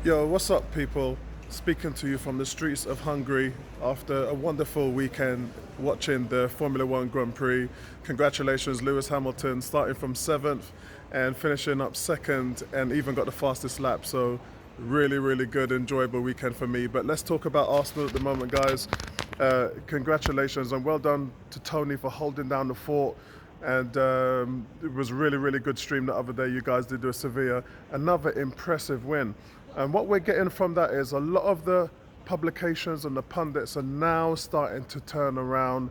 Yo, what's up, people? Speaking to you from the streets of Hungary after a wonderful weekend watching the Formula One Grand Prix. Congratulations, Lewis Hamilton, starting from 7th and finishing up 2nd and even got the fastest lap. So, really good, enjoyable weekend for me. But let's talk about Arsenal at the moment, guys. Congratulations and well done to Tony for holding down the fort. And it was really good stream the other day. You guys did do a Sevilla, another impressive win. And what we're getting from that is a lot of the publications and the pundits are now starting to turn around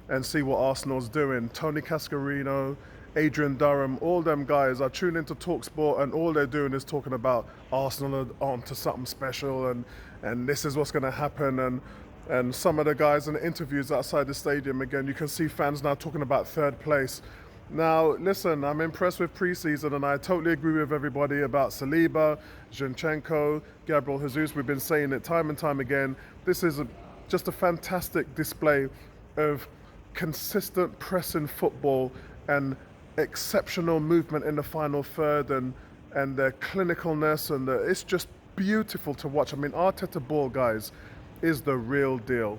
and see what Arsenal's doing. Tony Cascarino, Adrian Durham, all them guys are tuning into TalkSport, and all they're doing is talking about Arsenal are on to something special, and this is what's going to happen. And some of the guys in the interviews outside the stadium, again, you can see fans now talking about third place. Now, listen, I'm impressed with pre-season, and I totally agree with everybody about Saliba, Zinchenko, Gabriel Jesus. We've been saying it time and time again. This is just a fantastic display of consistent pressing football and exceptional movement in the final third, and their clinicalness, and it's just beautiful to watch. I mean, Arteta ball, guys, is the real deal.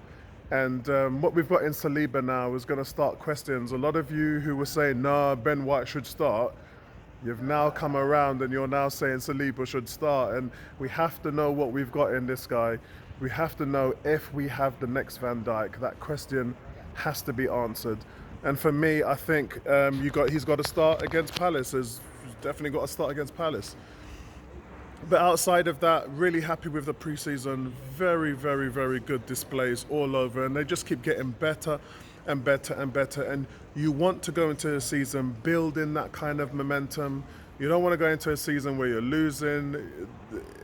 And what we've got in Saliba now is going to start questions. A lot of you who were saying, nah, Ben White should start, you've now come around and you're now saying Saliba should start. And we have to know what we've got in this guy. We have to know if we have the next Van Dijk. That question has to be answered. And for me, I think he's got to start against Palace. He's definitely got to start against Palace. But outside of that, really happy with the pre-season. Very good displays all over, and they just keep getting better and better and better. And you want to go into a season building that kind of momentum. You don't want to go into a season where you're losing,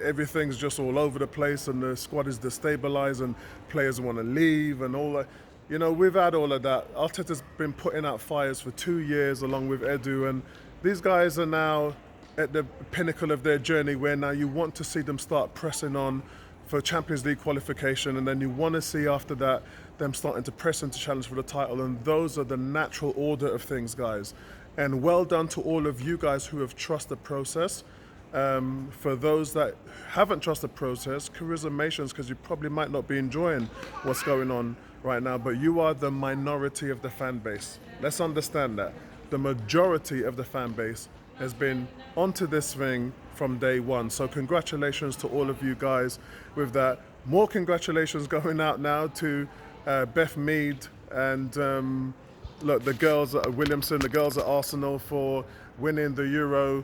everything's just all over the place, and the squad is destabilized, and players want to leave, and all that. You know, we've had all of that. Arteta's been putting out fires for 2 years along with Edu, and these guys are now at the pinnacle of their journey, where now you want to see them start pressing on for Champions League qualification, and then you want to see after that them starting to press into challenge for the title. And those are the natural order of things, guys. And well done to all of you guys who have trusted the process. For those that haven't trusted the process, charismations, because you probably might not be enjoying what's going on right now, but you are the minority of the fan base. Let's understand that. The majority of the fan base has been onto this thing from day one. So congratulations to all of you guys with that. More congratulations going out now to Beth Mead and look, the girls at Williamson, the girls at Arsenal, for winning the Euro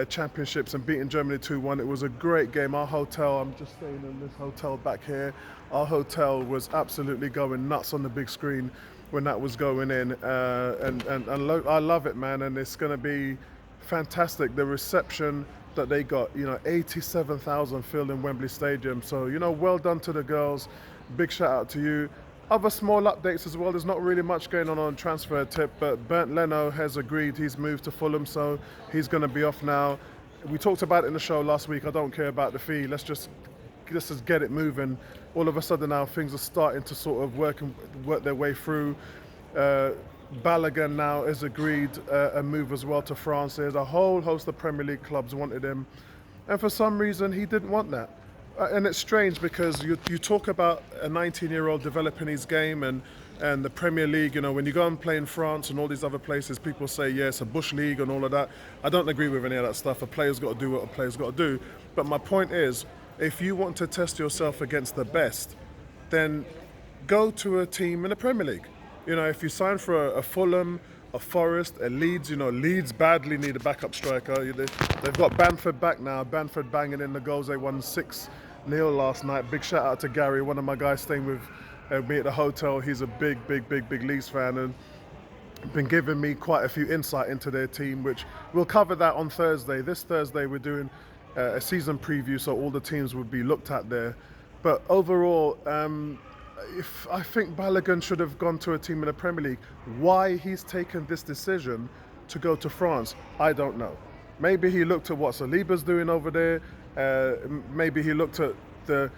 Championships and beating Germany 2-1. It was a great game. Our hotel, I'm just staying in this hotel back here, our hotel was absolutely going nuts on the big screen when that was going in. And I love it, man, and it's going to be fantastic. The reception that they got, 87,000 filled in Wembley Stadium. So, well done to the girls. Big shout out to you. Other small updates as well. There's not really much going on transfer tip, but Leno has agreed. He's moved to Fulham, so he's going to be off now. We talked about it in the show last week. I don't care about the fee. Let's just get it moving. All of a sudden now things are starting to sort of work their way through. Balogun now has agreed a move as well to France. There's a whole host of Premier League clubs wanted him, and for some reason he didn't want that. And it's strange because you talk about a 19-year-old developing his game and the Premier League. When you go and play in France and all these other places, people say, yeah, it's a bush league and all of that. I don't agree with any of that stuff. A player's got to do what a player's got to do. But my point is, if you want to test yourself against the best, then go to a team in the Premier League. If you sign for a Fulham, a Forest, a Leeds, Leeds badly need a backup striker. They've got Bamford back now. Bamford banging in the goals. They won 6-0 last night. Big shout out to Gary, one of my guys staying with me at the hotel. He's a big Leeds fan and been giving me quite a few insight into their team, which we'll cover that on Thursday. This Thursday we're doing a season preview, so all the teams would be looked at there. But overall, if I think Balogun should have gone to a team in the Premier League. Why he's taken this decision to go to France, I don't know. Maybe he looked at what Saliba's doing over there. Maybe he looked at the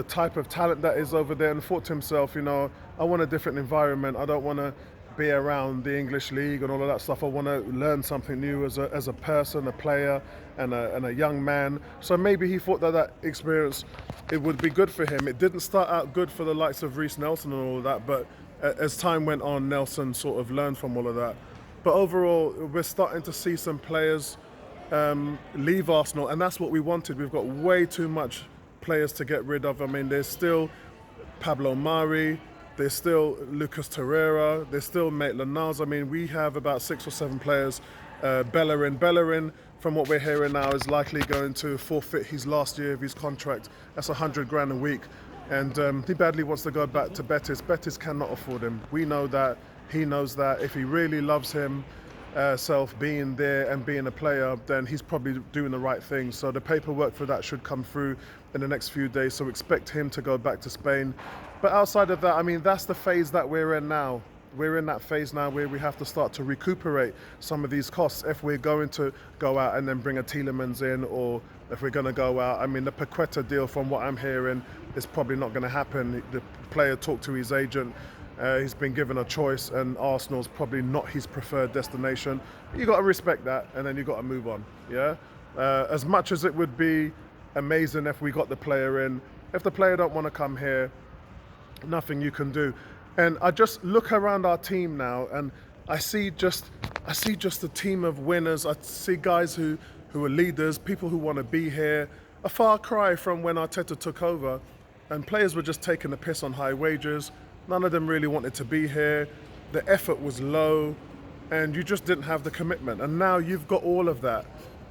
type of talent that is over there and thought to himself, I want a different environment. I don't want to be around the English league and all of that stuff. I want to learn something new as a person, a player, and a young man. So maybe he thought that experience, it would be good for him. It didn't start out good for the likes of Reece Nelson and all of that, but as time went on, Nelson sort of learned from all of that. But overall, we're starting to see some players leave Arsenal, and that's what we wanted. We've got way too much players to get rid of. I mean, there's still Pablo Mari, there's still Lucas Torreira, there's still Maitland-Niles. I mean, we have about 6 or 7 players. Bellerin, from what we're hearing now, is likely going to forfeit his last year of his contract. That's 100 grand a week. And he badly wants to go back to Betis. Betis cannot afford him. We know that. He knows that. If he really loves himself being there and being a player, then he's probably doing the right thing. So the paperwork for that should come through in the next few days. So expect him to go back to Spain. But outside of that, I mean, that's the phase that we're in now. We're in that phase now where we have to start to recuperate some of these costs if we're going to go out and then bring a Tielemans in, or if we're going to go out. I mean, the Paqueta deal, from what I'm hearing, is probably not going to happen. The player talked to his agent. He's been given a choice, and Arsenal's probably not his preferred destination. You got to respect that, and then you got to move on. Yeah. As much as it would be amazing if we got the player in, if the player don't want to come here, nothing you can do. And I just look around our team now, and I see just a team of winners. I see guys who are leaders, people who want to be here. A far cry from when Arteta took over, and players were just taking the piss on high wages. None of them really wanted to be here. The effort was low, and you just didn't have the commitment. And now you've got all of that.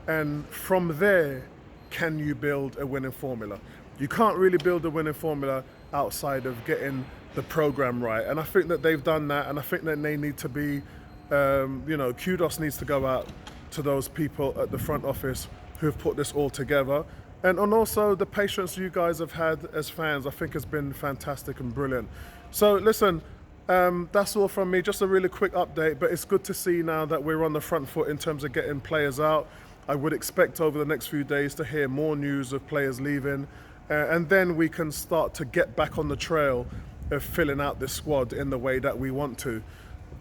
And from there, can you build a winning formula? You can't really build a winning formula outside of getting the program right. And I think that they've done that, and I think that they need to be, kudos needs to go out to those people at the front office who have put this all together. And also the patience you guys have had as fans, I think has been fantastic and brilliant. So listen, that's all from me, just a really quick update, but it's good to see now that we're on the front foot in terms of getting players out. I would expect over the next few days to hear more news of players leaving, and then we can start to get back on the trail of filling out this squad in the way that we want to.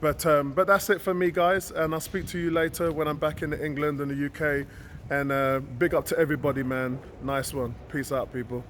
But that's it for me, guys, and I'll speak to you later when I'm back in England and the UK. And big up to everybody, man. Nice one. Peace out, people.